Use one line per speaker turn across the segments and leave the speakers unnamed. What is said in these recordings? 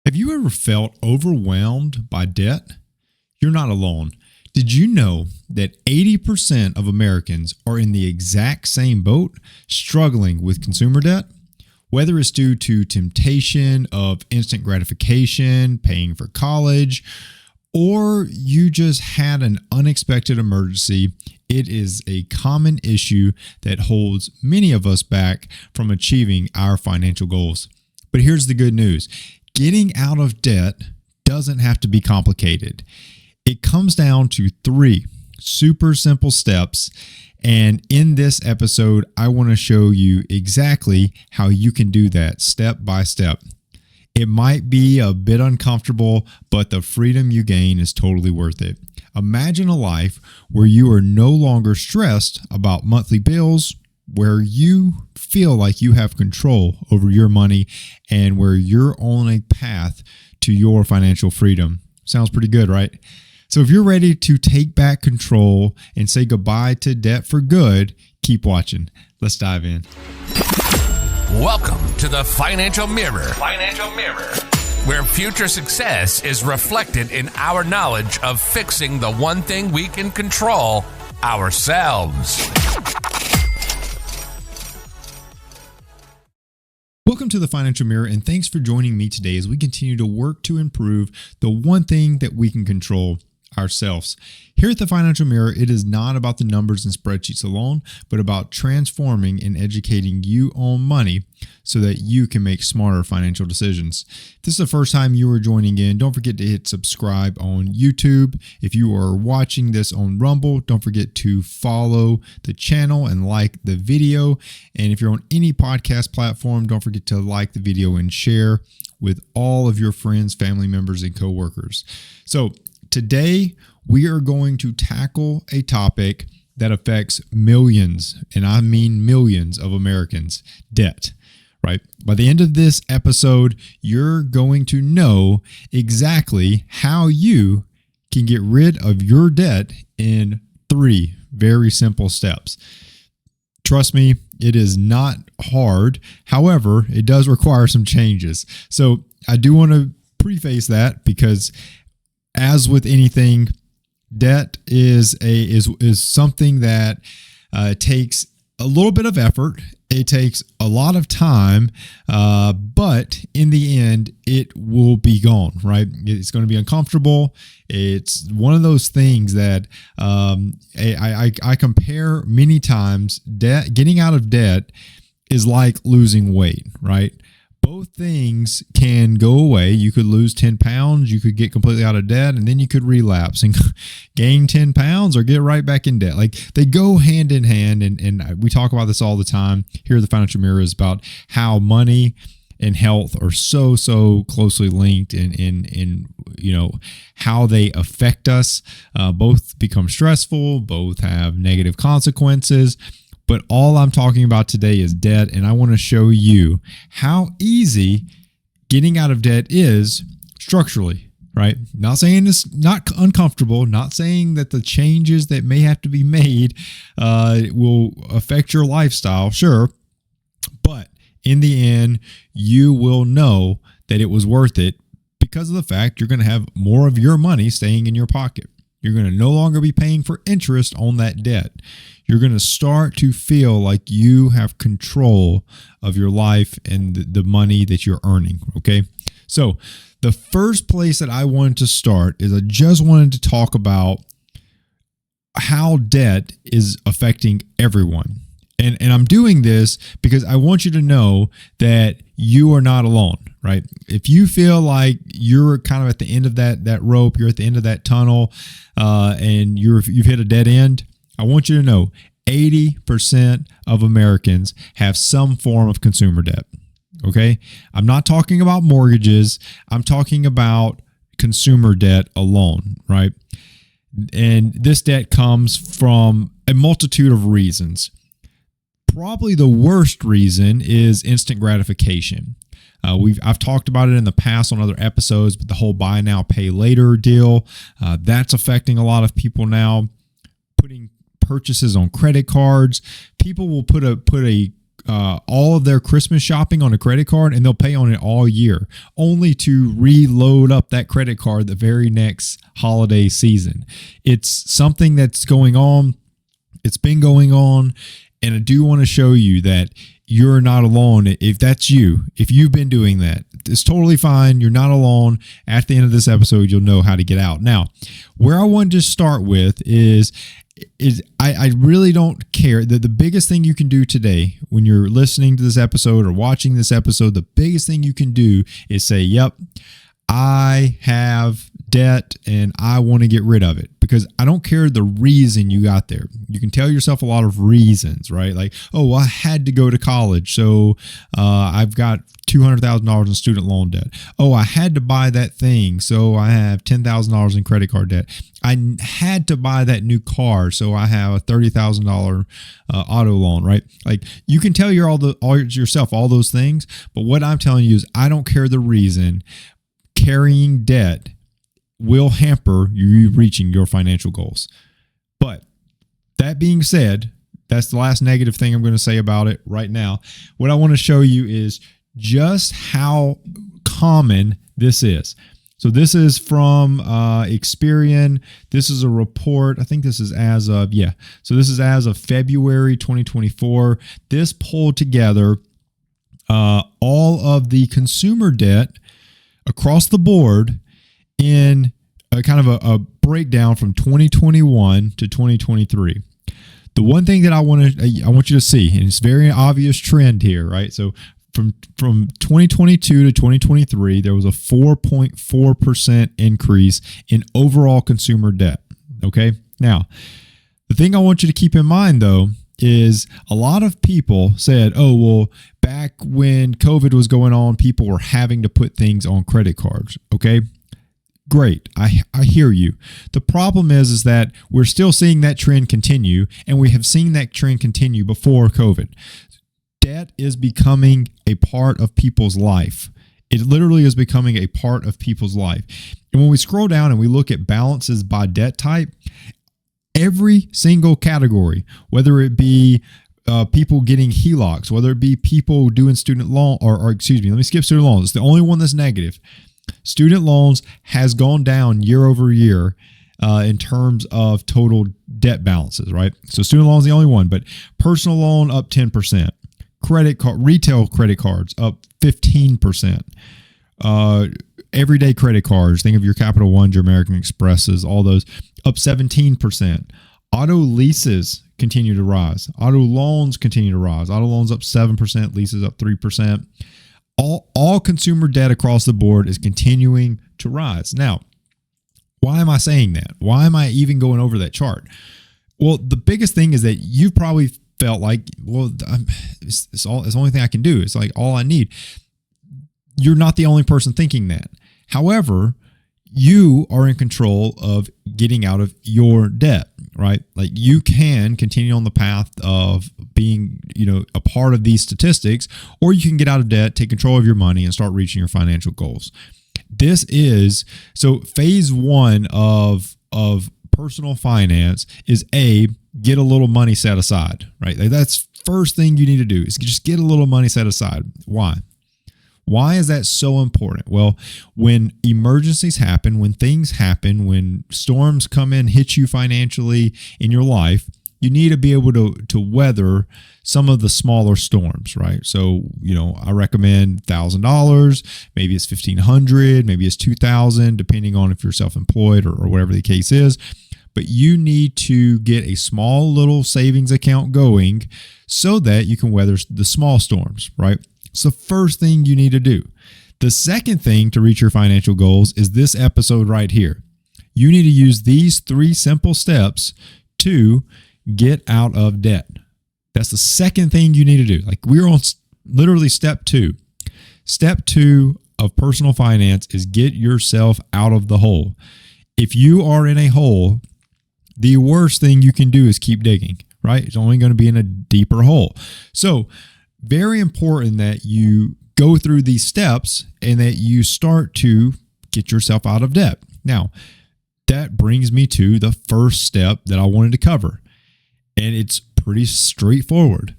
Have you ever felt overwhelmed by debt? You're not alone. Did you know that 80% of Americans are in the exact same boat, struggling with consumer debt? Whether it's due to temptation of instant gratification, paying for college, or you just had an unexpected emergency, it is a common issue that holds many of us back from achieving our financial goals. But here's the good news. Getting out of debt doesn't have to be complicated. It comes down to 3 super simple steps. And in this episode, I want to show you exactly how you can do that step by step. It might be a bit uncomfortable, but the freedom you gain is totally worth it. Imagine a life where you are no longer stressed about monthly bills, where you feel like you have control over your money and where you're on a path to your financial freedom. Sounds pretty good, right? So if you're ready to take back control and say goodbye to debt for good, keep watching. Let's dive in.
Welcome to the Financial Mirror. Where future success is reflected in our knowledge of fixing the one thing we can control, ourselves.
Welcome to the Financial Mirror, and thanks for joining me today as we continue to work to improve the one thing that we can control, ourselves. Here at the Financial Mirror, it is not about the numbers and spreadsheets alone, but about transforming and educating you on money so that you can make smarter financial decisions. If this is the first time you are joining in, don't forget to hit subscribe on YouTube. If you are watching this on Rumble, don't forget to follow the channel and like the video. And if you're on any podcast platform, don't forget to like the video and share with all of your friends, family members, and coworkers. So today, we are going to tackle a topic that affects millions, and I mean millions of Americans, debt, right? By the end of this episode, you're going to know exactly how you can get rid of your debt in 3 very simple steps. Trust me, it is not hard. However, it does require some changes. So I do want to preface that because as with anything, debt is something that takes a little bit of effort. It takes a lot of time, but in the end, it will be gone, right? It's going to be uncomfortable. It's one of those things that I compare many times. Getting out of debt is like losing weight, right? Both things can go away. You could lose 10 pounds, you could get completely out of debt, and then you could relapse and gain 10 pounds or get right back in debt. Like they go hand in hand, and we talk about this all the time. Here at the Financial Mirror is about how money and health are so closely linked in how they affect us. Both become stressful, both have negative consequences. But all I'm talking about today is debt, and I want to show you how easy getting out of debt is structurally, right? Not saying it's not uncomfortable, not saying that the changes that may have to be made will affect your lifestyle, sure, but in the end, you will know that it was worth it because of the fact you're going to have more of your money staying in your pocket. You're going to no longer be paying for interest on that debt. You're going to start to feel like you have control of your life and the money that you're earning, okay? So the first place that I wanted to start is I just wanted to talk about how debt is affecting everyone. And I'm doing this because I want you to know that you are not alone, right? If you feel like you're kind of at the end of that rope, you're at the end of that tunnel, and you've hit a dead end, I want you to know 80% of Americans have some form of consumer debt, okay? I'm not talking about mortgages. I'm talking about consumer debt alone, right? And this debt comes from a multitude of reasons. Probably the worst reason is instant gratification. I've talked about it in the past on other episodes, but the whole buy now, pay later deal, that's affecting a lot of people now. Putting purchases on credit cards. People will put a all of their Christmas shopping on a credit card, and they'll pay on it all year, only to reload up that credit card the very next holiday season. It's something that's going on. It's been going on. And I do want to show you that you're not alone. If that's you, if you've been doing that, it's totally fine. You're not alone. At the end of this episode, you'll know how to get out. Now, where I want to start with is I really don't care. The biggest thing you can do today when you're listening to this episode or watching this episode, the biggest thing you can do is say, yep, I have debt and I want to get rid of it, because I don't care the reason you got there. You can tell yourself a lot of reasons, right? Like, oh, well, I had to go to college, so I've got $200,000 in student loan debt. Oh, I had to buy that thing, so I have $10,000 in credit card debt. I had to buy that new car, so I have a $30,000 auto loan, right? Like, you can tell yourself all those things, but what I'm telling you is I don't care the reason. Carrying debt will hamper you reaching your financial goals. But that being said, that's the last negative thing I'm going to say about it right now. What I want to show you is just how common this is. So this is from Experian. This is a report. I think this is as of, So this is as of February 2024. This pulled together all of the consumer debt across the board in a kind of a breakdown from 2021 to 2023. The one thing that I want you to see, and it's a very obvious trend here, right? So from 2022 to 2023, there was a 4.4% increase in overall consumer debt. Okay. Now, the thing I want you to keep in mind, though, is a lot of people said, oh, well, back when COVID was going on, people were having to put things on credit cards. Okay, great. I hear you. The problem is that we're still seeing that trend continue, and we have seen that trend continue before COVID. Debt is becoming a part of people's life. It literally is becoming a part of people's life. And when we scroll down and we look at balances by debt type, every single category, whether it be people getting HELOCs, whether it be people doing student loan, or excuse me, let me skip student loans. It's the only one that's negative. Student loans has gone down year over year in terms of total debt balances, right? So student loan is the only one, but personal loan up 10%. Credit card, retail credit cards up 15%. Everyday credit cards, think of your Capital Ones, your American Expresses, all those, up 17%. Auto leases continue to rise. Auto loans continue to rise. Auto loans up 7%, leases up 3%. All consumer debt across the board is continuing to rise. Now, why am I saying that? Why am I even going over that chart? Well, the biggest thing is that you've probably felt like, well, it's the only thing I can do. It's like all I need. You're not the only person thinking that. However, you are in control of getting out of your debt, right? Like, you can continue on the path of being, a part of these statistics, or you can get out of debt, take control of your money, and start reaching your financial goals. This is, so phase one of personal finance is get a little money set aside, right? Like, that's first thing you need to do is just get a little money set aside. Why? Why is that so important? Well, when emergencies happen, when things happen, when storms come in, hit you financially in your life, you need to be able to weather some of the smaller storms, right? So, I recommend $1,000, maybe it's $1,500, maybe it's $2,000, depending on if you're self-employed or whatever the case is. But you need to get a small little savings account going so that you can weather the small storms, right? It's the first thing you need to do. The second thing to reach your financial goals is this episode right here. You need to use these 3 simple steps to get out of debt. That's the second thing you need to do. Like, we're on literally step 2. Step 2 of personal finance is get yourself out of the hole. If you are in a hole, the worst thing you can do is keep digging, right? It's only going to be in a deeper hole. So, very important that you go through these steps and that you start to get yourself out of debt. Now, that brings me to the first step that I wanted to cover, and it's pretty straightforward.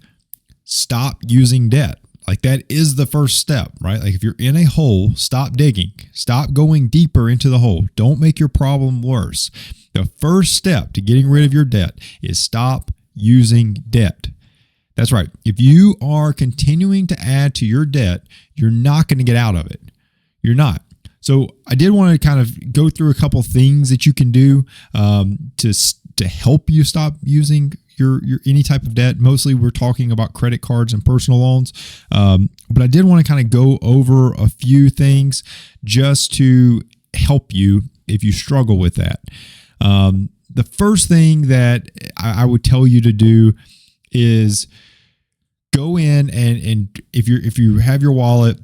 stop using debt. Like that is the first step, right? Like if you're in a hole, stop digging, stop going deeper into the hole. Don't make your problem worse. The first step to getting rid of your debt is stop using debt. That's right. If you are continuing to add to your debt, you're not going to get out of it. You're not. So I did want to kind of go through a couple things that you can do to help you stop using your any type of debt. Mostly we're talking about credit cards and personal loans. But I did want to kind of go over a few things just to help you if you struggle with that. The first thing that I would tell you to do is go in and if you have your wallet,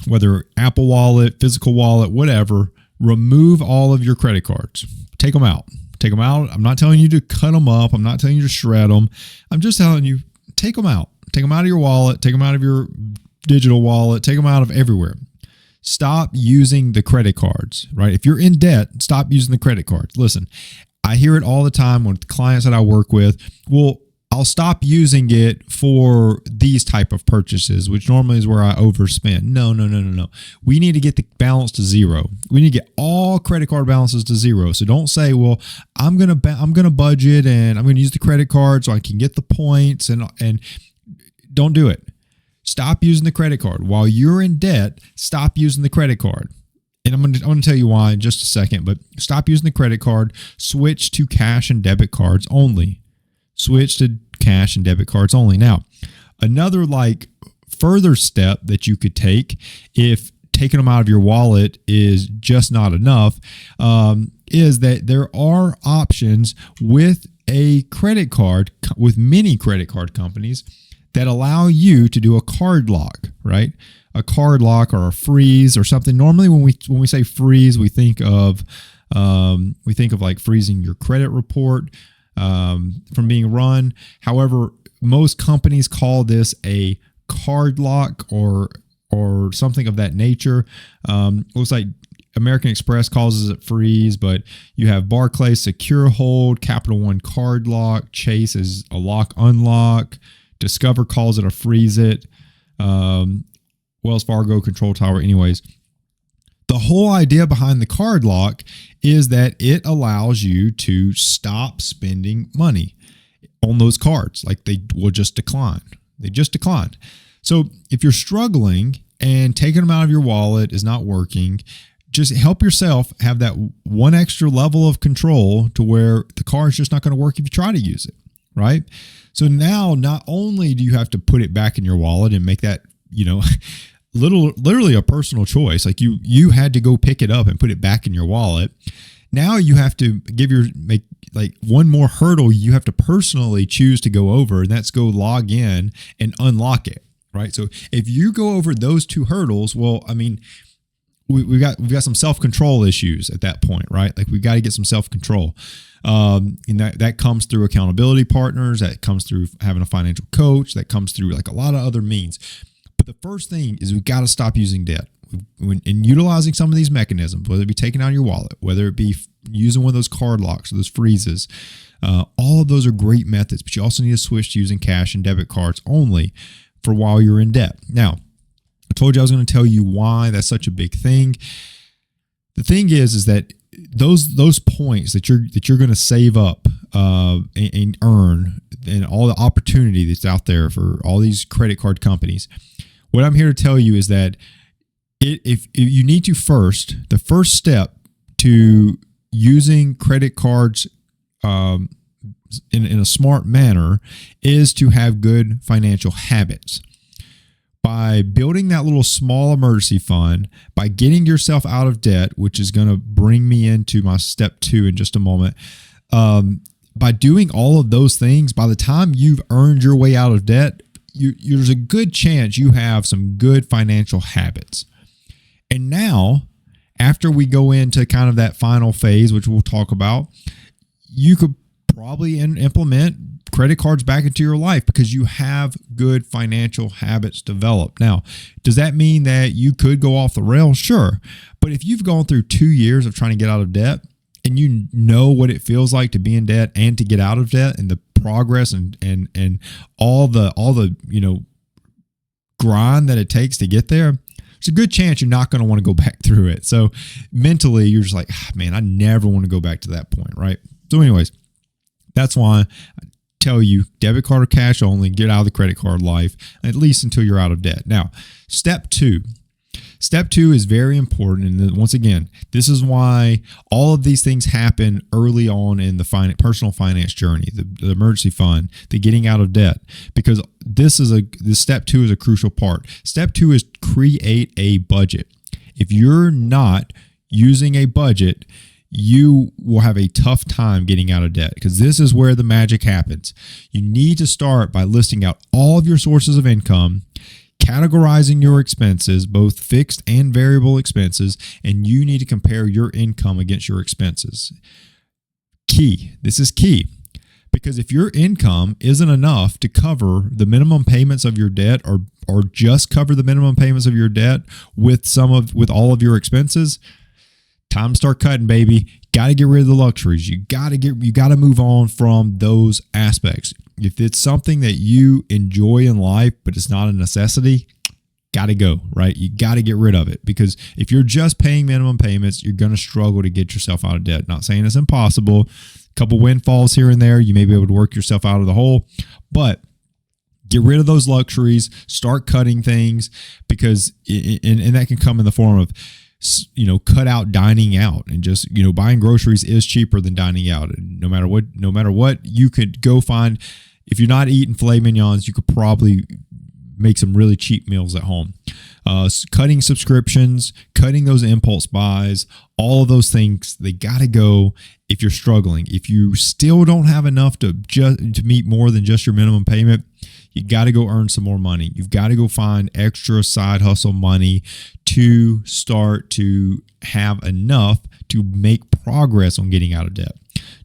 whether Apple Wallet, physical wallet, whatever, remove all of your credit cards. Take them out. Take them out. I'm not telling you to cut them up. I'm not telling you to shred them. I'm just telling you, take them out. Take them out of your wallet. Take them out of your digital wallet. Take them out of everywhere. Stop using the credit cards, right? If you're in debt, stop using the credit cards. Listen, I hear it all the time with clients that I work with. Well, I'll stop using it for these type of purchases, which normally is where I overspend. No. We need to get the balance to zero. We need to get all credit card balances to zero. So don't say, well, I'm gonna budget and I'm gonna use the credit card so I can get the points and don't do it. Stop using the credit card. While you're in debt, stop using the credit card. And I'm going to tell you why in just a second, but stop using the credit card. Switch to cash and debit cards only. Switch to cash and debit cards only. Now, another further step that you could take if taking them out of your wallet is just not enough, is that there are options with a credit card, with many credit card companies that allow you to do a card lock, right? A card lock or a freeze or something. Normally, when we say freeze, we think of like freezing your credit report from being run. However, most companies call this a card lock or something of that nature. Looks like American Express calls it freeze, but you have Barclays Secure Hold, Capital One Card Lock, Chase is a lock unlock, Discover calls it a freeze it, Wells Fargo Control Tower. Anyways, the whole idea behind the card lock is that it allows you to stop spending money on those cards. Like they will just decline. They just declined. So if you're struggling and taking them out of your wallet is not working, just help yourself have that one extra level of control to where the card is just not going to work if you try to use it, right? So now not only do you have to put it back in your wallet and make that, literally a personal choice. Like you had to go pick it up and put it back in your wallet. Now you have to make one more hurdle you have to personally choose to go over, and that's go log in and unlock it, right? So if you go over those two hurdles, well, I mean, we've got some self-control issues at that point, right? Like we've got to get some self-control. And that comes through accountability partners, that comes through having a financial coach, that comes through like a lot of other means. But the first thing is we've got to stop using debt. In utilizing some of these mechanisms, whether it be taking out your wallet, whether it be using one of those card locks or those freezes, all of those are great methods, but you also need to switch to using cash and debit cards only for while you're in debt. Now, I told you I was going to tell you why that's such a big thing. The thing is that those points that you're going to save up and earn, and all the opportunity that's out there for all these credit card companies, what I'm here to tell you is that if you need to the first step to using credit cards in a smart manner is to have good financial habits. By building that little small emergency fund, by getting yourself out of debt, which is going to bring me into my step 2 in just a moment. By doing all of those things, by the time you've earned your way out of debt, there's a good chance you have some good financial habits. And now, after we go into kind of that final phase, which we'll talk about, you could probably implement credit cards back into your life because you have good financial habits developed. Now, does that mean that you could go off the rails? Sure. But if you've gone through 2 years of trying to get out of debt and you know what it feels like to be in debt and to get out of debt and the progress and all the grind that it takes to get there, there's a good chance you're not going to want to go back through it. So mentally, you're just like, man, I never want to go back to that point, right? So anyways, that's why I tell you, debit card or cash only, get out of the credit card life, at least until you're out of debt. Now, step two is very important. And once again, this is why all of these things happen early on in the personal finance journey, the emergency fund, the getting out of debt, because this step two is a crucial part. Step two is create a budget. If you're not using a budget, you will have a tough time getting out of debt, because this is where the magic happens. You need to start by listing out all of your sources of income, categorizing your expenses, both fixed and variable expenses, and you need to compare your income against your expenses. This is key, because if your income isn't enough to cover the minimum payments of your debt, or just cover the minimum payments of your debt with all of your expenses, time to start cutting, baby. Got to get rid of the luxuries. You got to move on from those aspects. If it's something that you enjoy in life, but it's not a necessity, got to go, right? You got to get rid of it, because if you're just paying minimum payments, you're going to struggle to get yourself out of debt. Not saying it's impossible. A couple windfalls here and there, you may be able to work yourself out of the hole, but get rid of those luxuries, start cutting things, because and that can come in the form of, cut out dining out, and just, buying groceries is cheaper than dining out. No matter what, you could go find, if you're not eating filet mignons, you could probably make some really cheap meals at home. Cutting subscriptions, cutting those impulse buys, all of those things, they got to go. If you're struggling, if you still don't have enough to meet more than just your minimum payment, you got to go earn some more money. You've got to go find extra side hustle money to start to have enough to make progress on getting out of debt.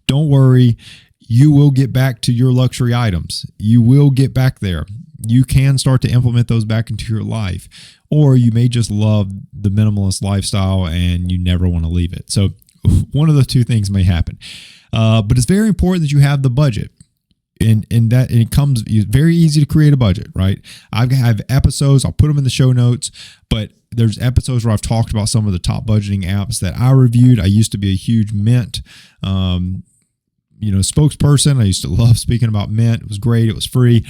Don't worry, you will get back to your luxury items. You will get back there. You can start to implement those back into your life, or you may just love the minimalist lifestyle and you never want to leave it. So one of the two things may happen. But it's very important that you have the budget. And it's very easy to create a budget, right? I have episodes, I'll put them in the show notes, but there's episodes where I've talked about some of the top budgeting apps that I reviewed. I used to be a huge Mint, spokesperson. I used to love speaking about Mint. It was great. It was free.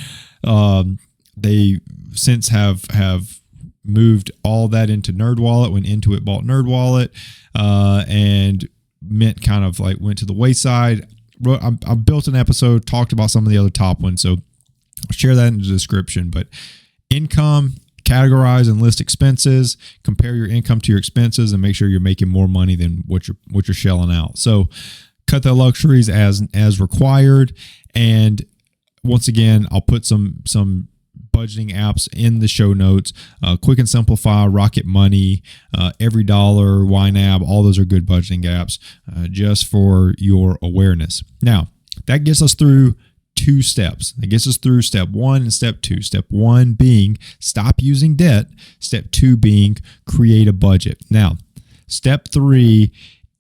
They since have moved all that into NerdWallet when Intuit bought NerdWallet, and Mint kind of like went to the wayside. I built an episode, talked about some of the other top ones, so I'll share that in the description. But income, categorize and list expenses, compare your income to your expenses, and make sure you're making more money than what you're shelling out. So cut the luxuries as required. And once again, I'll put some budgeting apps in the show notes. Quick and Simplify, Rocket Money, Every Dollar, YNAB, all those are good budgeting apps, just for your awareness. Now, that gets us through two steps. It gets us through step one and step two. Step one being stop using debt. Step two being create a budget. Now, step three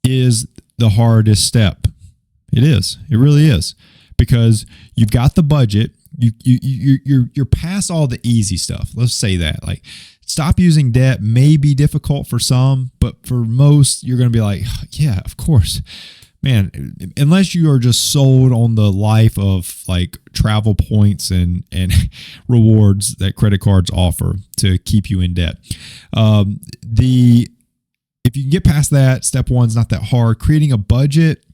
is the hardest step. It is. It really is. Because you've got the budget. You're past all the easy stuff. Let's say that. Like, stop using debt may be difficult for some, but for most, you're going to be like, yeah, of course. Man, unless you are just sold on the life of like travel points and rewards that credit cards offer to keep you in debt. If you can get past that, step one's not that hard. Creating a budget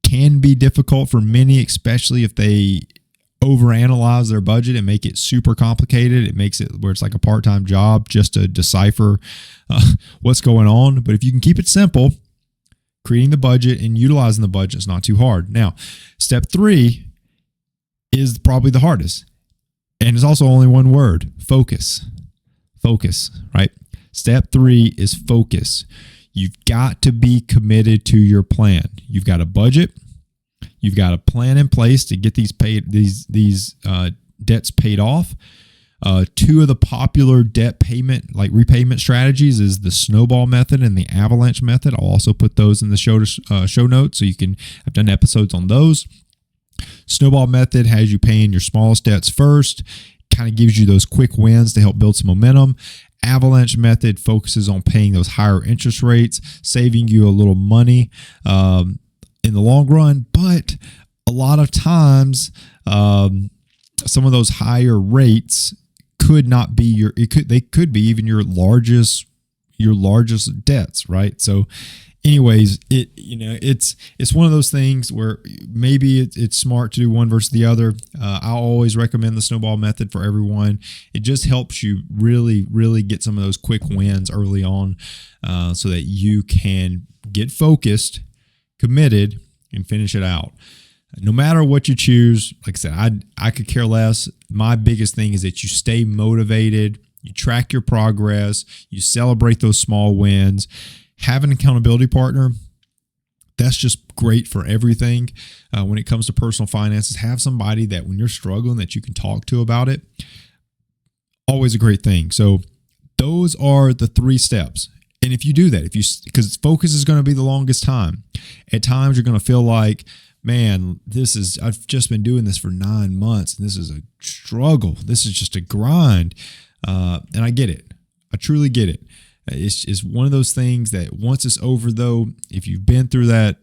can be difficult for many, especially if they overanalyze their budget and make it super complicated. It makes it where it's like a part-time job just to decipher what's going on. But if you can keep it simple, creating the budget and utilizing the budget is not too hard. Now, step three is probably the hardest. And it's also only one word: focus. Focus, right? Step three is focus. You've got to be committed to your plan. You've got a budget. You've got a plan in place to get these debts paid off. Two of the popular debt payment, like repayment strategies, is the snowball method and the avalanche method. I'll also put those in the show notes, so you can. I've done episodes on those. Snowball method has you paying your smallest debts first, kind of gives you those quick wins to help build some momentum. Avalanche method focuses on paying those higher interest rates, saving you a little money in the long run. But a lot of times, some of those higher rates could not be they could be even your largest debts, right? So anyways, it's one of those things where maybe it's smart to do one versus the other. I'll always recommend the snowball method for everyone. It just helps you really, really get some of those quick wins early on, so that you can get focused, committed, and finish it out. No matter what you choose, like I said, I could care less. My biggest thing is that you stay motivated, you track your progress, you celebrate those small wins. Have an accountability partner. That's just great for everything. When it comes to personal finances, have somebody that when you're struggling that you can talk to about it. Always a great thing. So those are the 3 steps. And if you do that, because focus is going to be the longest time. At times you're going to feel like, man, I've just been doing this for 9 months and this is a struggle. This is just a grind. And I get it. I truly get it. It's one of those things that once it's over, though, if you've been through that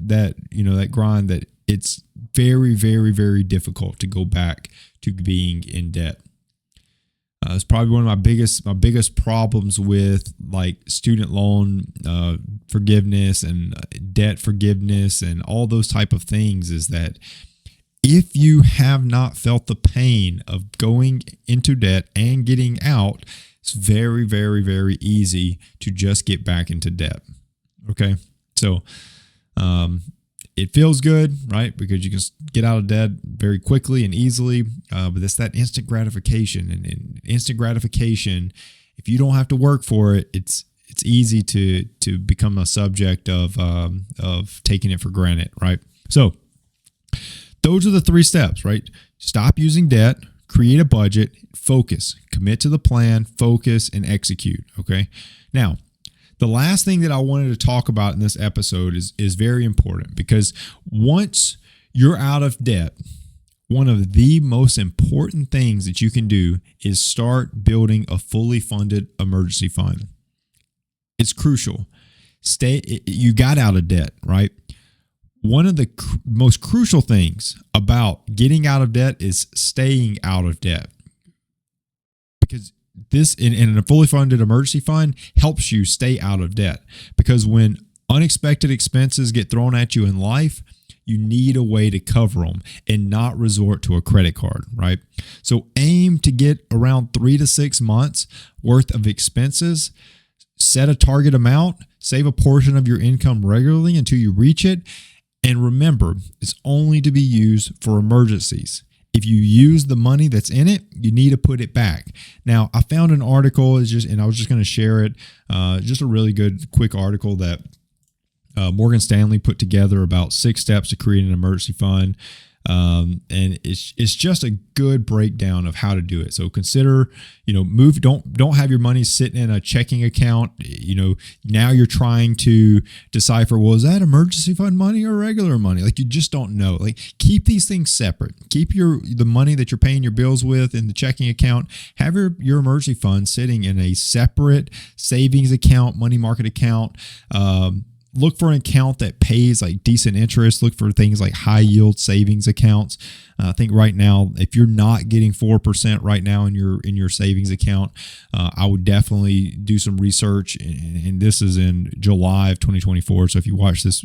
grind, that it's very, very, very difficult to go back to being in debt. It's probably one of my biggest problems with like student loan forgiveness and debt forgiveness and all those type of things is that if you have not felt the pain of going into debt and getting out, it's very, very, very easy to just get back into debt. Okay. So, it feels good, right? Because you can get out of debt very quickly and easily. But it's that instant gratification, and instant gratification, if you don't have to work for it, it's easy to become a subject of taking it for granted, right? So those are the 3 steps, right? Stop using debt, create a budget, focus, commit to the plan, focus, and execute. Okay. Now, the last thing that I wanted to talk about in this episode is very important, because once you're out of debt, one of the most important things that you can do is start building a fully funded emergency fund. It's crucial. You got out of debt, right? One of the most crucial things about getting out of debt is staying out of debt, because this in a fully funded emergency fund helps you stay out of debt, because when unexpected expenses get thrown at you in life, you need a way to cover them and not resort to a credit card, right? So aim to get around 3 to 6 months worth of expenses. Set a target amount, save a portion of your income regularly until you reach it. And remember, it's only to be used for emergencies. If you use the money that's in it, you need to put it back. Now, I found an article, and I was just going to share it. Just a really good, quick article that Morgan Stanley put together about 6 steps to create an emergency fund. And it's just a good breakdown of how to do it. So consider, don't have your money sitting in a checking account. Now you're trying to decipher, well, is that emergency fund money or regular money? Like, you just don't know. Like, keep these things separate. Keep the money that you're paying your bills with in the checking account. Have your emergency fund sitting in a separate savings account, money market account. Look for an account that pays like decent interest. Look for things like high yield savings accounts. I think right now, if you're not getting 4% right now in your savings account, I would definitely do some research. And this is in July of 2024. So if you watch this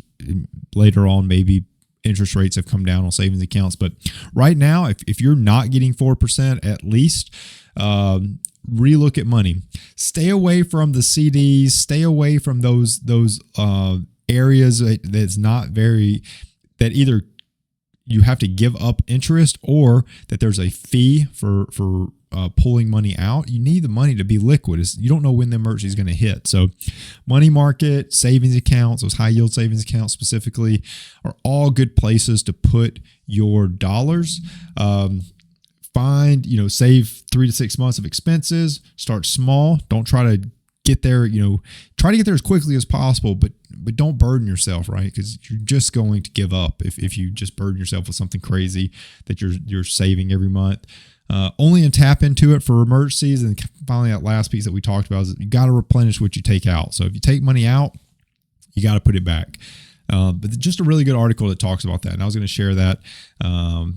later on, maybe interest rates have come down on savings accounts. But right now, if you're not getting 4% at least, relook at money. Stay away from the CDs. Stay away from those areas that's not very, that either you have to give up interest or that there's a fee for pulling money out. You need the money to be liquid. You don't know when the emergency is going to hit. So money market, savings accounts, those high yield savings accounts specifically, are all good places to put your dollars. Save 3 to 6 months of expenses. Start small. Don't try to get there, try to get there as quickly as possible, but don't burden yourself, right? Because you're just going to give up if you just burden yourself with something crazy that you're saving every month. Only tap into it for emergencies. And finally, that last piece that we talked about is you got to replenish what you take out. So if you take money out, you got to put it back. But just a really good article that talks about that. And I was going to share that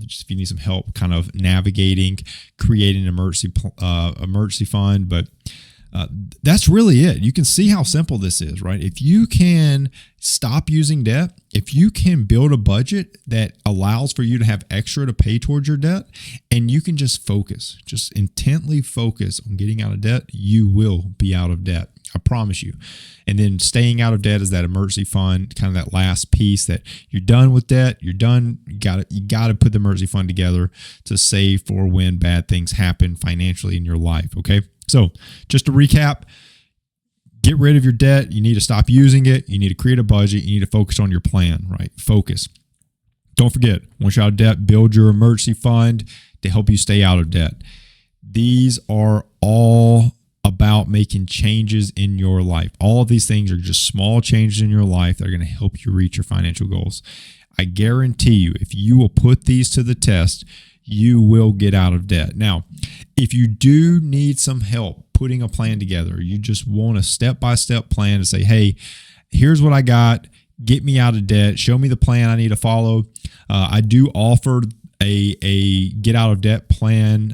just if you need some help kind of navigating, creating an emergency fund. But that's really it. You can see how simple this is, right? If you can stop using debt, if you can build a budget that allows for you to have extra to pay towards your debt, and you can just intently focus on getting out of debt, you will be out of debt. I promise you. And then staying out of debt is that emergency fund, kind of that last piece that you're done with debt. You're done. You got to put the emergency fund together to save for when bad things happen financially in your life. Okay. So just to recap, get rid of your debt. You need to stop using it. You need to create a budget. You need to focus on your plan, right? Focus. Don't forget, once you're out of debt, build your emergency fund to help you stay out of debt. These are all about making changes in your life. All of these things are just small changes in your life that are going to help you reach your financial goals. I guarantee you, if you will put these to the test, you will get out of debt. Now, if you do need some help putting a plan together, you just want a step-by-step plan to say, hey, here's what I got. Get me out of debt. Show me the plan I need to follow. I do offer a get out of debt plan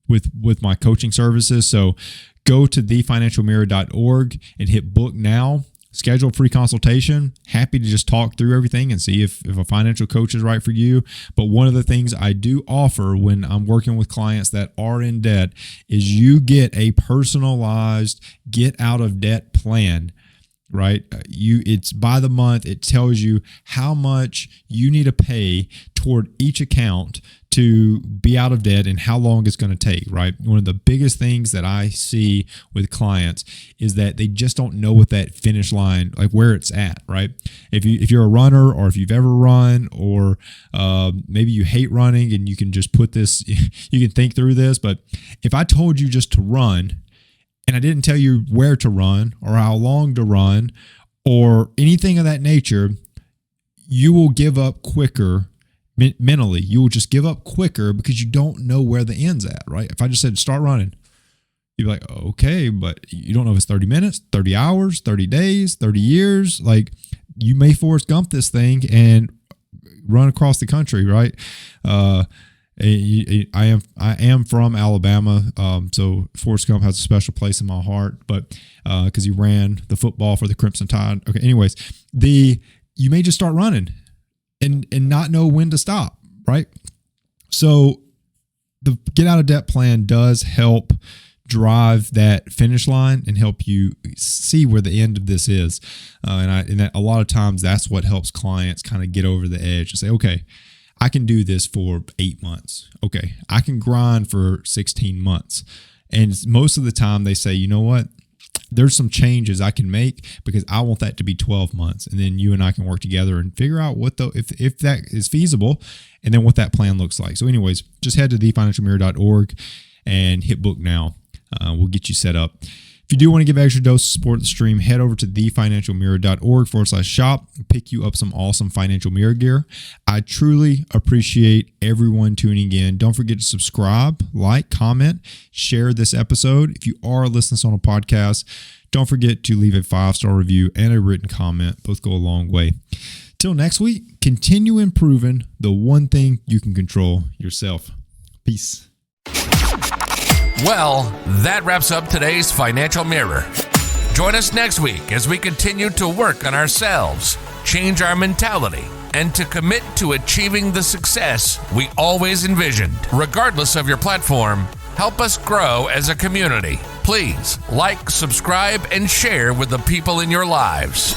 with my coaching services. So go to thefinancialmirror.org and hit book now. Schedule a free consultation. Happy to just talk through everything and see if a financial coach is right for you. But one of the things I do offer when I'm working with clients that are in debt is you get a personalized get out of debt plan. Right? It's by the month. It tells you how much you need to pay toward each account to be out of debt and how long it's going to take, right? One of the biggest things that I see with clients is that they just don't know what that finish line, like where it's at, right? If you're a runner, or if you've ever run, or maybe you hate running and you can just put this, you can think through this. But if I told you just to run, and I didn't tell you where to run or how long to run or anything of that nature, you will give up quicker mentally. You will just give up quicker because you don't know where the end's at, right? If I just said start running, you'd be like, okay, but you don't know if it's 30 minutes, 30 hours, 30 days, 30 years. Like, you may Forrest Gump this thing and run across the country, right? I am from Alabama, so Forrest Gump has a special place in my heart, but because he ran the football for the Crimson Tide. Okay, anyways, you may just start running and not know when to stop, right? So the get out of debt plan does help drive that finish line and help you see where the end of this is, and that a lot of times that's what helps clients kind of get over the edge and say, okay, I can do this for 8 months. Okay, I can grind for 16 months. And most of the time they say, you know what? There's some changes I can make because I want that to be 12 months. And then you and I can work together and figure out if that is feasible and then what that plan looks like. So anyways, just head to thefinancialmirror.org and hit book now. We'll get you set up. If you do want to give extra dose to support the stream, head over to thefinancialmirror.org/shop and pick you up some awesome financial mirror gear. I truly appreciate everyone tuning in. Don't forget to subscribe, like, comment, share this episode. If you are listening on a podcast, don't forget to leave a 5-star review and a written comment. Both go a long way. Till next week, continue improving the one thing you can control, yourself. Peace.
Well, that wraps up today's Financial Mirror. Join us next week as we continue to work on ourselves, change our mentality, and to commit to achieving the success we always envisioned. Regardless of your platform, help us grow as a community. Please like, subscribe, and share with the people in your lives.